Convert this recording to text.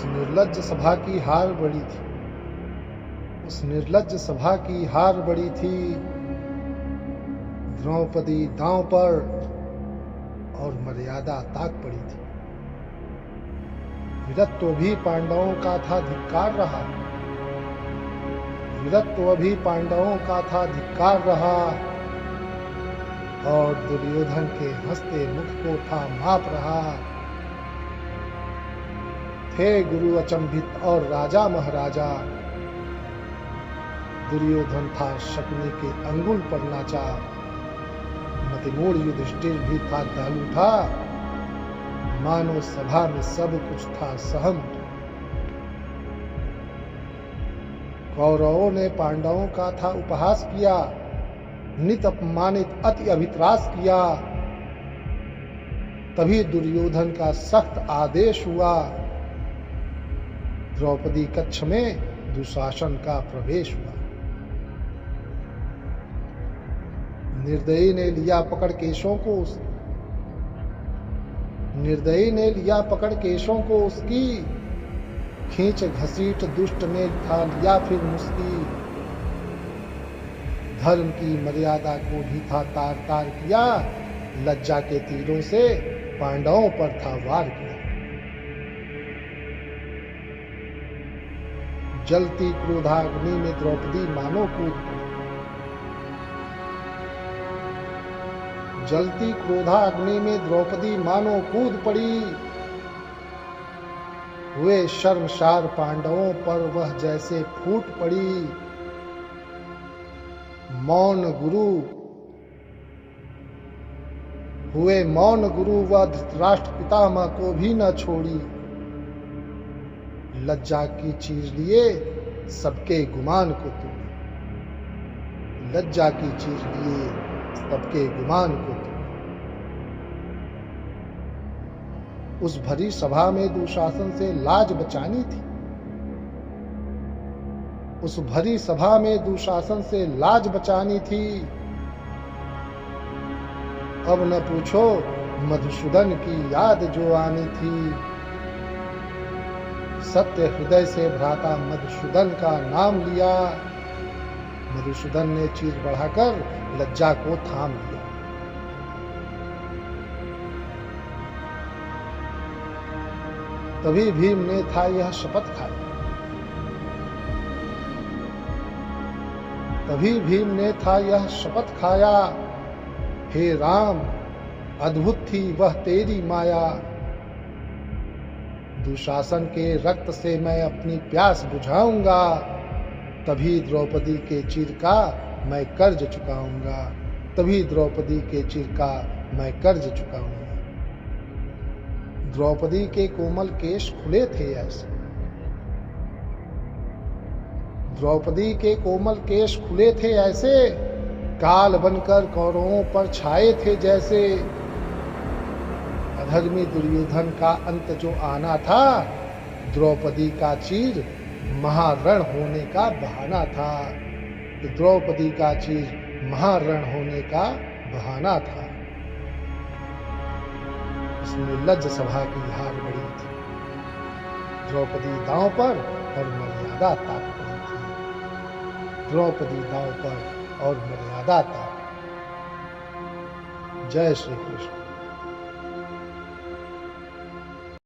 उस निर्लज्ज सभा की हार बड़ी थी, उस निर्लज्ज सभा की हार बड़ी थी। द्रौपदी दांव पर और मर्यादा ताक पड़ी थी। वीरत्व भी पांडवों का था, धिक्कार रहा। वीरत्व भी पांडवों का था, धिक्कार रहा। और दुर्योधन के हंसते मुख को था माप रहा। थे गुरु अचंभित और राजा महाराजा। दुर्योधन था शकुनी के अंगुल पर नाचा। मतिमूढ़ युधिष्ठिर भी था दहल उठा। मानो सभा में सब कुछ था सहम। कौरवों ने पांडवों का था उपहास किया। नित अपमानित अति अभित्रास किया। तभी दुर्योधन का सख्त आदेश हुआ। द्रौपदी कक्ष में दुशासन का प्रवेश हुआ। निर्दयी ने लिया पकड़ केशों को, निर्दयी ने लिया पकड़ केशों को उसकी। खींच घसीट दुष्ट ने था लिया फिर मुस्की। धर्म की मर्यादा को भी था तार तार किया। लज्जा के तीरों से पांडवों पर था वार किया। जलती क्रोधाग्नि में द्रौपदी मानो कूद पड़ी। जलती क्रोधाग्नि में द्रौपदी मानो कूद पड़ी। हुए शर्मसार पांडवों पर वह जैसे फूट पड़ी। मौन गुरु हुए, मौन गुरु व धृतराष्ट्र पितामह को भी न छोड़ी। लज्जा की चीज लिए सबके गुमान को तोड़ी। लज्जा की चीज लिए सबके गुमान को तोड़ी। उस भरी सभा में दुशासन से लाज बचानी थी। उस भरी सभा में दुशासन से लाज बचानी थी। अब न पूछो मधुसूदन की याद जो आनी थी। सत्य हृदय से भ्राता मधुसूदन का नाम लिया। मधुसूदन ने चीर बढ़ाकर लज्जा को थाम लिया। तभी भीम ने था यह शपथ खाई। तभी भीम ने था यह शपथ खाया। हे राम, अद्भुत थी वह तेरी माया। दुशासन के रक्त से मैं अपनी प्यास बुझाऊंगा। तभी द्रौपदी के चिर का मैं कर्ज चुकाऊंगा। तभी द्रौपदी के चिर का मैं कर्ज चुकाऊंगा। द्रौपदी के कोमल केश खुले थे ऐसे। द्रौपदी के कोमल केश खुले थे ऐसे। काल बनकर कौरवों पर छाए थे जैसे। अधर्मी दुर्योधन का अंत जो आना था, द्रौपदी का चीर महारण होने का बहाना था। द्रौपदी का चीर महारण होने का बहाना था। उस निर्लज्ज सभा की हार बड़ी थी। द्रौपदी दांव पर और मर्यादा ताक पड़ी थी। द्रौपदी दांव पर और मर्यादा ताक। जय श्री कृष्ण।